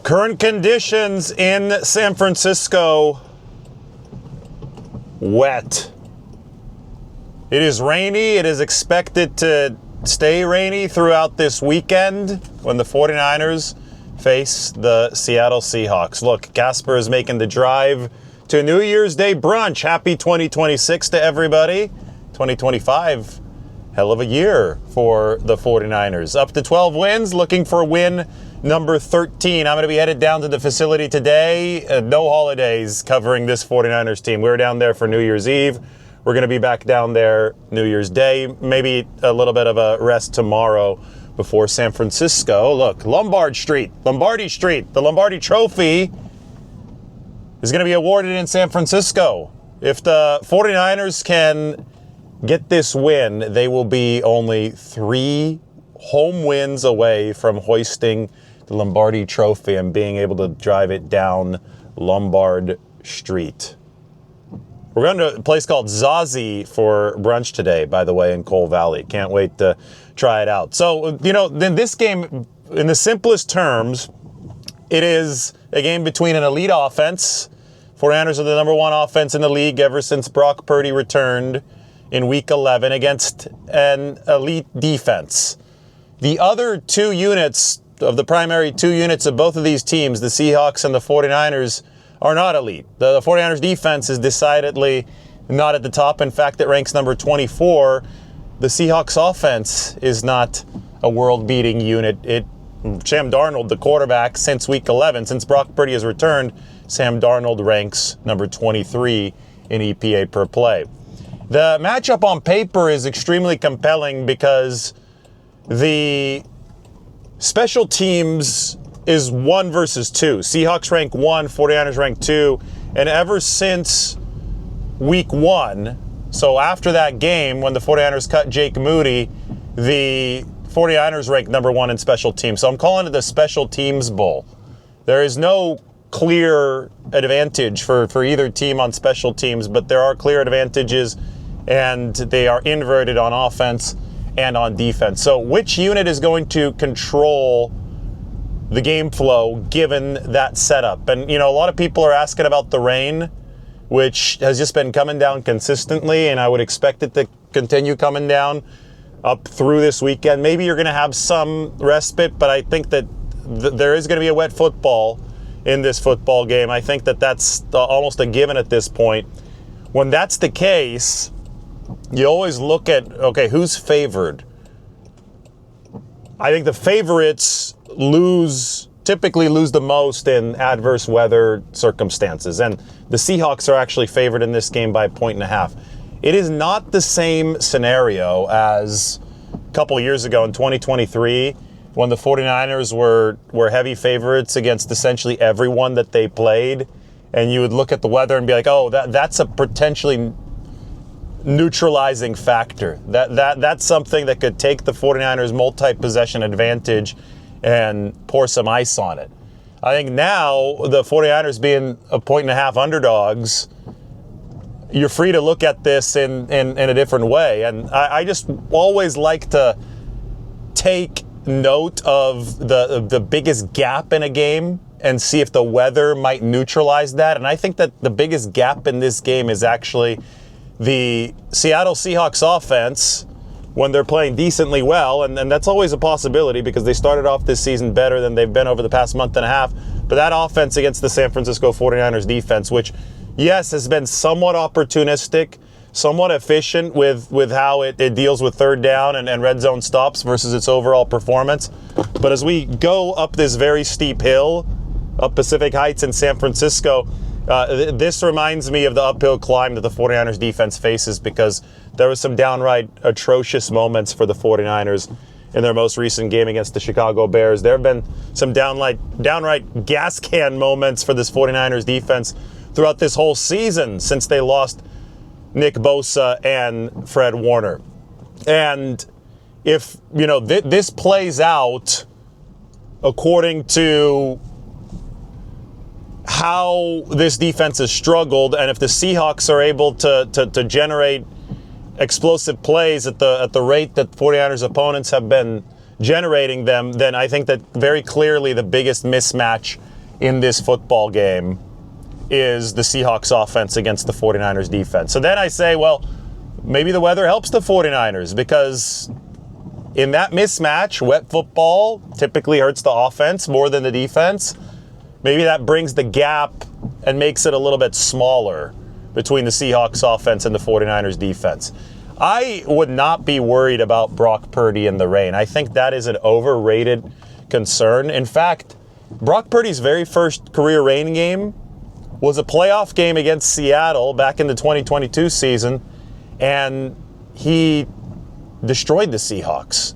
Current conditions in San Francisco, wet. It is rainy. It is expected to stay rainy throughout this weekend when the 49ers face the Seattle Seahawks. Look, Casper is making the drive to New Year's Day brunch. Happy 2026 to everybody. 2025, hell of a year for the 49ers. Up to 12 wins, looking for win number 13. I'm going to be headed down to the facility today. No holidays covering this 49ers team. We were down there for New Year's Eve. We're going to be back down there New Year's Day. Maybe a little bit of a rest tomorrow before San Francisco. Look, Lombardi Street, the Lombardi Trophy is going to be awarded in San Francisco. If the 49ers can get this win, they will be only 3 home wins away from hoisting the Lombardi Trophy and being able to drive it down Lombard Street. We're going to a place called Zazie for brunch today, by the way, in Cole Valley. Can't wait to try it out. So, in this game, in the simplest terms, it is a game between an elite offense. 49ers are the number 1 offense in the league ever since Brock Purdy returned in Week 11 against an elite defense. The other 2 units of the primary 2 units of both of these teams, the Seahawks and the 49ers, are not elite. The 49ers defense is decidedly not at the top. In fact, it ranks number 24. The Seahawks offense is not a world-beating unit. Sam Darnold, the quarterback, since Week 11, since Brock Purdy has returned, Sam Darnold ranks number 23 in EPA per play. The matchup on paper is extremely compelling because the special teams is 1 versus 2. Seahawks rank 1, 49ers rank 2. And ever since Week 1, so after that game when the 49ers cut Jake Moody, the 49ers rank number 1 in special teams. So I'm calling it the Special Teams Bowl. There is no clear advantage for either team on special teams, but there are clear advantages, and they are inverted on offense and on defense. So which unit is going to control the game flow given that setup? And, a lot of people are asking about the rain, which has just been coming down consistently, and I would expect it to continue coming down up through this weekend. Maybe you're going to have some respite, but I think that there is going to be a wet football in this football game. I think that that's almost a given at this point. When that's the case, you always look at, okay, who's favored? I think the favorites typically lose the most in adverse weather circumstances. And the Seahawks are actually favored in this game by 1.5. It is not the same scenario as a couple of years ago in 2023 when the 49ers were heavy favorites against essentially everyone that they played. And you would look at the weather and be like, oh, that's a potentially neutralizing factor. That's something that could take the 49ers multi-possession advantage and pour some ice on it. I think now the 49ers being a 1.5 underdogs, you're free to look at this in a different way. And I just always like to take note of the biggest gap in a game and see if the weather might neutralize that. And I think that the biggest gap in this game is actually the Seattle Seahawks offense when they're playing decently well, and that's always a possibility because they started off this season better than they've been over the past month and a half. But that offense against the San Francisco 49ers defense, which, yes, has been somewhat opportunistic, somewhat efficient with how it deals with third down and red zone stops versus its overall performance. But as we go up this very steep hill, up Pacific Heights in San Francisco, this reminds me of the uphill climb that the 49ers defense faces because there was some downright atrocious moments for the 49ers in their most recent game against the Chicago Bears. There have been some downright gas can moments for this 49ers defense throughout this whole season since they lost Nick Bosa and Fred Warner. And if, this plays out according to how this defense has struggled, and if the Seahawks are able to generate explosive plays at the rate that 49ers opponents have been generating them, then I think that very clearly the biggest mismatch in this football game is the Seahawks offense against the 49ers defense. So then I say, well, maybe the weather helps the 49ers, because in that mismatch, wet football typically hurts the offense more than the defense. Maybe that brings the gap and makes it a little bit smaller between the Seahawks offense and the 49ers defense. I would not be worried about Brock Purdy in the rain. I think that is an overrated concern. In fact, Brock Purdy's very first career rain game was a playoff game against Seattle back in the 2022 season, and he destroyed the Seahawks.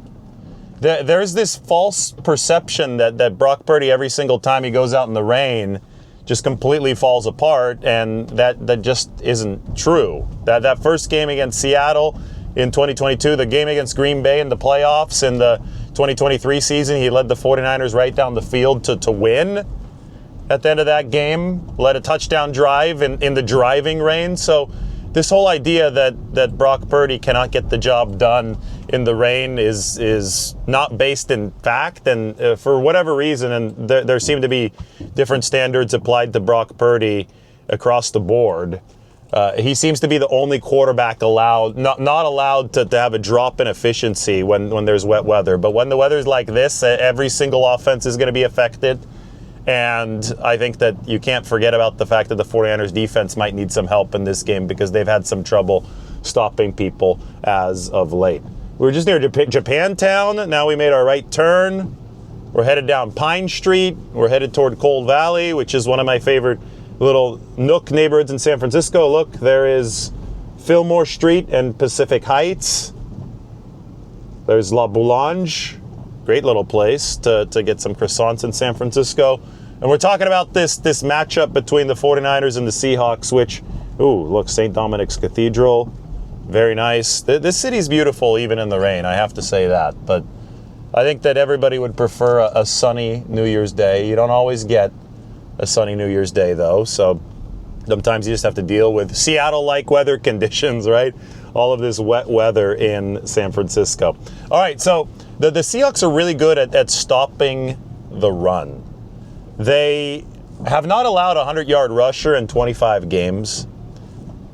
There's this false perception that Brock Purdy, every single time he goes out in the rain, just completely falls apart, and that just isn't true. That first game against Seattle in 2022, the game against Green Bay in the playoffs in the 2023 season, he led the 49ers right down the field to win. At the end of that game, led a touchdown drive in the driving rain. So this whole idea that Brock Purdy cannot get the job done in the rain is not based in fact, and for whatever reason, and there seem to be different standards applied to Brock Purdy across the board. He seems to be the only quarterback not allowed to have a drop in efficiency when there's wet weather. But when the weather's like this, every single offense is going to be affected. And I think that you can't forget about the fact that the 49ers defense might need some help in this game, because they've had some trouble stopping people as of late. We were just near Japantown. Now we made our right turn. We're headed down Pine Street. We're headed toward Cold Valley, which is one of my favorite little nook neighborhoods in San Francisco. Look, there is Fillmore Street and Pacific Heights. There's La Boulange. Great little place to get some croissants in San Francisco. And we're talking about this matchup between the 49ers and the Seahawks, which, ooh, look, St. Dominic's Cathedral. Very nice. This city's beautiful even in the rain, I have to say that. But I think that everybody would prefer a sunny New Year's Day. You don't always get a sunny New Year's Day, though. So sometimes you just have to deal with Seattle-like weather conditions, right? All of this wet weather in San Francisco. All right, so the Seahawks are really good at stopping the run. They have not allowed a 100-yard rusher in 25 games.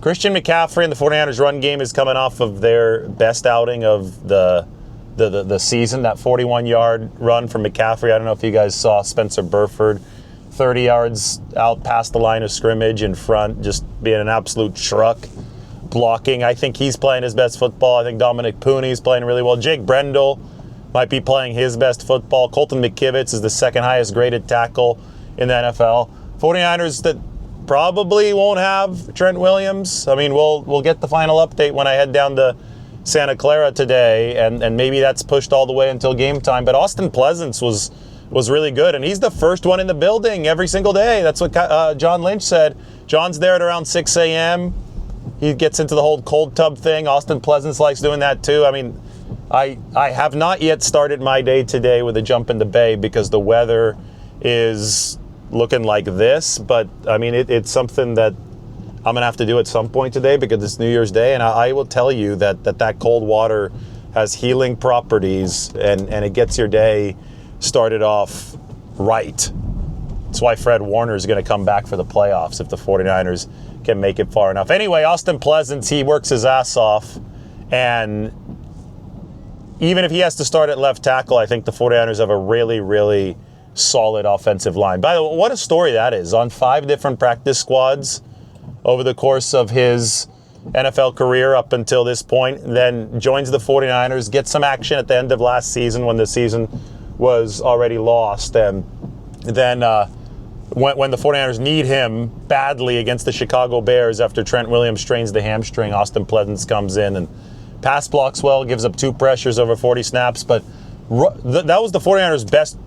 Christian McCaffrey and the 49ers run game is coming off of their best outing of the season, that 41-yard run from McCaffrey. I don't know if you guys saw Spencer Burford, 30 yards out past the line of scrimmage in front, just being an absolute truck blocking. I think he's playing his best football. I think Dominic Pooney is playing really well. Jake Brendel might be playing his best football. Colton McKivitz is the second highest graded tackle in the NFL. 49ers that probably won't have Trent Williams. I mean, we'll get the final update when I head down to Santa Clara today, and maybe that's pushed all the way until game time. But Austin Pleasance was really good, and he's the first one in the building every single day. That's what John Lynch said. John's there at around 6 a.m. He gets into the whole cold tub thing. Austin Pleasance likes doing that too. I mean, I have not yet started my day today with a jump in the bay because the weather is looking like this, but I mean, it's something that I'm gonna have to do at some point today because it's New Year's Day, and I will tell you that cold water has healing properties, and it gets your day started off right. That's why Fred Warner is going to come back for the playoffs if the 49ers can make it far enough. Anyway, Austin Pleasance, he works his ass off, and even if he has to start at left tackle, I think the 49ers have a really, really solid offensive line. By the way, what a story that is. On 5 different practice squads over the course of his NFL career up until this point, then joins the 49ers, gets some action at the end of last season when the season was already lost, and then when the 49ers need him badly against the Chicago Bears after Trent Williams strains the hamstring, Austin Pleasance comes in and pass blocks well, gives up 2 pressures over 40 snaps, but that was the 49ers' best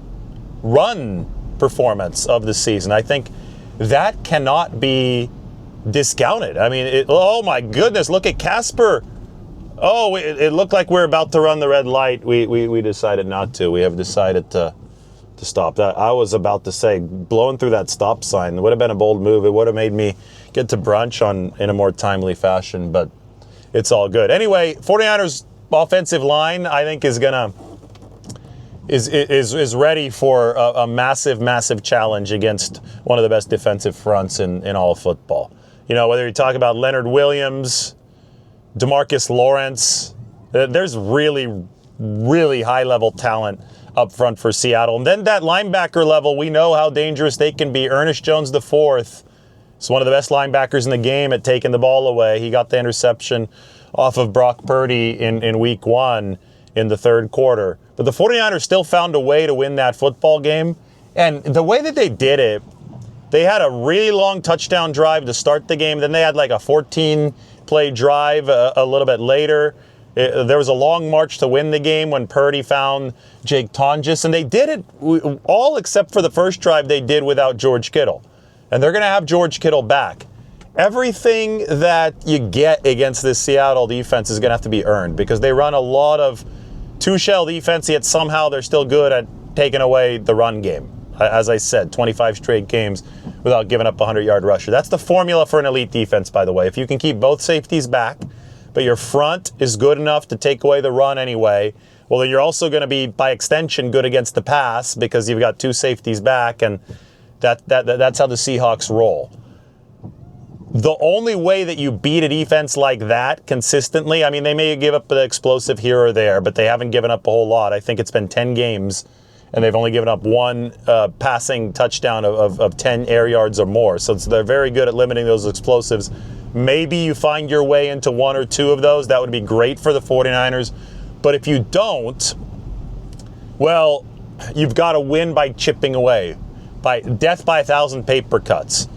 run performance of the season. I think that cannot be discounted. I mean, oh my goodness, look at Casper. Oh, it looked like we're about to run the red light. We decided not to. We have decided to stop that. I was about to say, blowing through that stop sign would have been a bold move. It would have made me get to brunch in a more timely fashion, but it's all good. Anyway, 49ers offensive line, I think, is gonna is ready for a massive challenge against one of the best defensive fronts in all of football. You know, whether you talk about Leonard Williams, DeMarcus Lawrence, there's really high-level talent up front for Seattle. And then that linebacker level, we know how dangerous they can be. Ernest Jones IV is one of the best linebackers in the game at taking the ball away. He got the interception off of Brock Purdy in week 1 in the third quarter. But the 49ers still found a way to win that football game. And the way that they did it, they had a really long touchdown drive to start the game. Then they had like a 14-play drive a little bit later. There was a long march to win the game when Purdy found Jake Tonjes. And they did it all except for the first drive they did without George Kittle. And they're going to have George Kittle back. Everything that you get against this Seattle defense is going to have to be earned because they run a lot of two-shell defense, yet somehow they're still good at taking away the run game. As I said, 25 straight games without giving up a 100-yard rusher. That's the formula for an elite defense, by the way. If you can keep both safeties back, but your front is good enough to take away the run anyway, well, then you're also going to be, by extension, good against the pass because you've got two safeties back, and that's how the Seahawks roll. The only way that you beat a defense like that consistently, I mean, they may give up the explosive here or there, but they haven't given up a whole lot. I think it's been 10 games, and they've only given up one passing touchdown of 10 air yards or more. So they're very good at limiting those explosives. Maybe you find your way into one or two of those. That would be great for the 49ers. But if you don't, well, you've got to win by chipping away, by death by 1,000 paper cuts.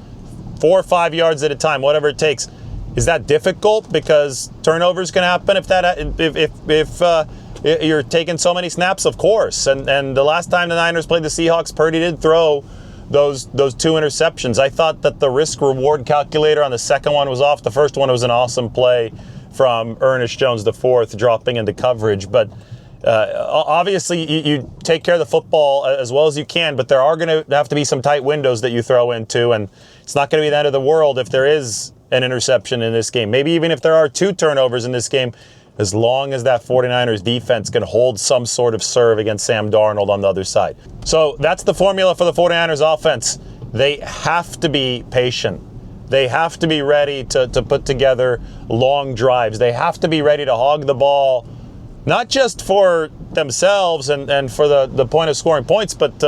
4 or 5 yards at a time, whatever it takes. Is that difficult? Because turnovers can happen if you're taking so many snaps, of course. And the last time the Niners played the Seahawks, Purdy did throw those 2 interceptions. I thought that the risk-reward calculator on the second one was off. The first one was an awesome play from Ernest Jones IV dropping into coverage. But obviously, you take care of the football as well as you can, but there are going to have to be some tight windows that you throw into, and it's not going to be the end of the world if there is an interception in this game. Maybe even if there are 2 turnovers in this game, as long as that 49ers defense can hold some sort of serve against Sam Darnold on the other side. So that's the formula for the 49ers offense. They have to be patient. They have to be ready to put together long drives. They have to be ready to hog the ball, not just for themselves and for the point of scoring points, but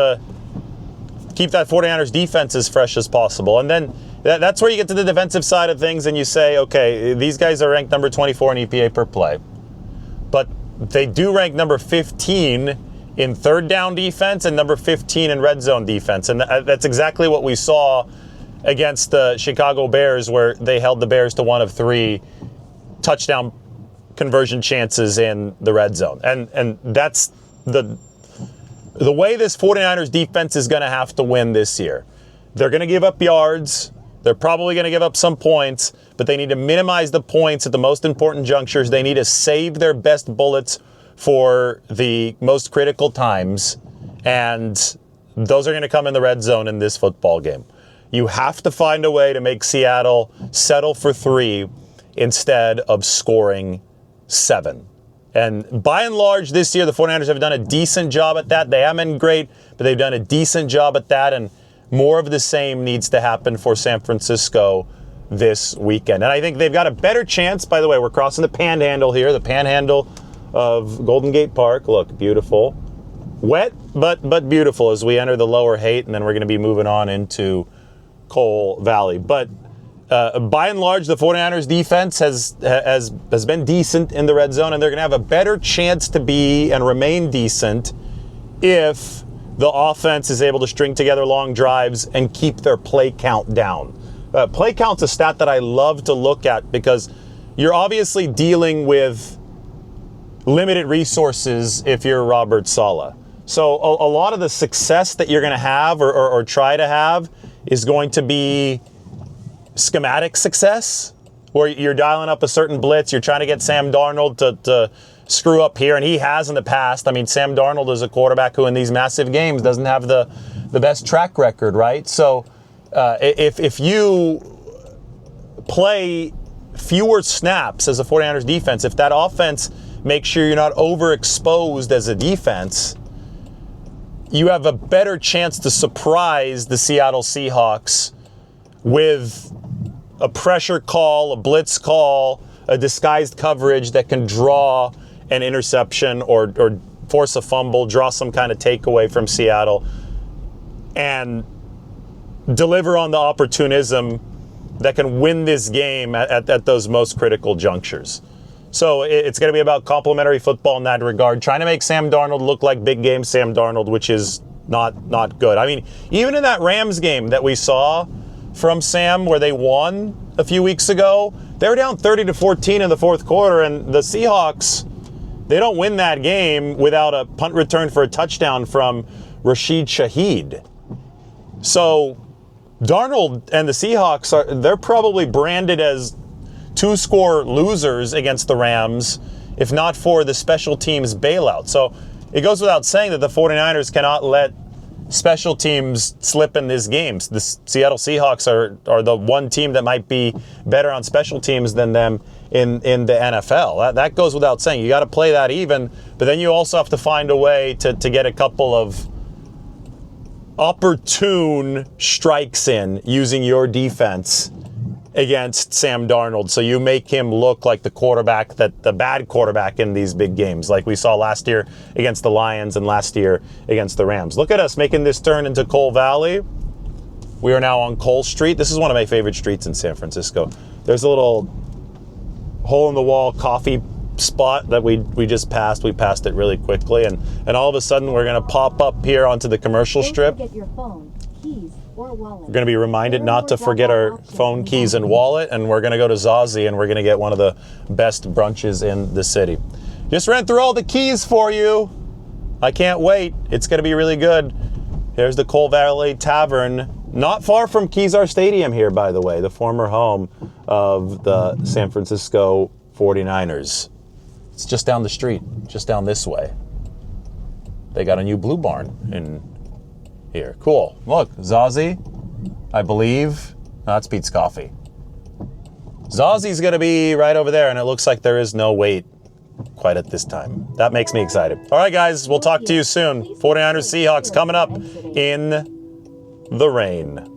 keep that 49ers defense as fresh as possible. And then that's where you get to the defensive side of things and you say, okay, these guys are ranked number 24 in EPA per play. But they do rank number 15 in third down defense and number 15 in red zone defense. And that's exactly what we saw against the Chicago Bears, where they held the Bears to 1 of 3 touchdown conversion chances in the red zone. And that's the way this 49ers defense is going to have to win this year. They're going to give up yards. They're probably going to give up some points, but they need to minimize the points at the most important junctures. They need to save their best bullets for the most critical times, and those are going to come in the red zone in this football game. You have to find a way to make Seattle settle for 3 instead of scoring 7. And by and large, this year, the 49ers have done a decent job at that. They haven't been great, but they've done a decent job at that. And more of the same needs to happen for San Francisco this weekend. And I think they've got a better chance. By the way, we're crossing the panhandle here, the panhandle of Golden Gate Park. Look, beautiful. Wet, but beautiful as we enter the lower Haight, and then we're going to be moving on into Coal Valley. But by and large, the 49ers defense has been decent in the red zone, and they're going to have a better chance to be and remain decent if the offense is able to string together long drives and keep their play count down. Play count's a stat that I love to look at because you're obviously dealing with limited resources if you're Robert Saleh. So a lot of the success that you're going to have or try to have is going to be schematic success, where you're dialing up a certain blitz, you're trying to get Sam Darnold to screw up here, and he has in the past. I mean, Sam Darnold is a quarterback who in these massive games doesn't have the best track record, right? So if you play fewer snaps as a 49ers defense, if that offense makes sure you're not overexposed as a defense, you have a better chance to surprise the Seattle Seahawks with a pressure call, a blitz call, a disguised coverage that can draw an interception or force a fumble, draw some kind of takeaway from Seattle, and deliver on the opportunism that can win this game at those most critical junctures. So it's going to be about complementary football in that regard, trying to make Sam Darnold look like big game Sam Darnold, which is not good. I mean, even in that Rams game that we saw from Sam where they won a few weeks ago, they were down 30-14 in the fourth quarter, and the Seahawks, they don't win that game without a punt return for a touchdown from Rashid Shaheed. So Darnold and the Seahawks, they're probably branded as two-score losers against the Rams, if not for the special teams bailout. So it goes without saying that the 49ers cannot let special teams slip in these games. The Seattle Seahawks are the one team that might be better on special teams than them in the NFL. That goes without saying. You got to play that even, but then you also have to find a way to get a couple of opportune strikes in using your defense against Sam Darnold, so you make him look like the bad quarterback in these big games, like we saw last year against the Lions and last year against the Rams. Look at us making this turn into Cole Valley. We are now on Cole Street. This is one of my favorite streets in San Francisco. There's a little hole-in-the-wall coffee spot that we just passed. We passed it really quickly, and all of a sudden we're going to pop up here onto the commercial strip. Don't forget your phone, keys, or wallet. We're going to be reminded not to forget our phone, keys, and wallet, and we're going to go to Zazie, and we're going to get one of the best brunches in the city. Just ran through all the keys for you. I can't wait. It's going to be really good. Here's the Cole Valley Tavern, not far from Kezar Stadium here, by the way, the former home of the San Francisco 49ers. It's just down the street, just down this way. They got a new Blue Barn in here. Cool. Look, Zazie, I believe. No, that's Pete's Coffee. Zazie's going to be right over there, and it looks like there is no wait quite at this time. That makes me excited. All right, guys, we'll talk to you soon. 49ers Seahawks coming up in the rain.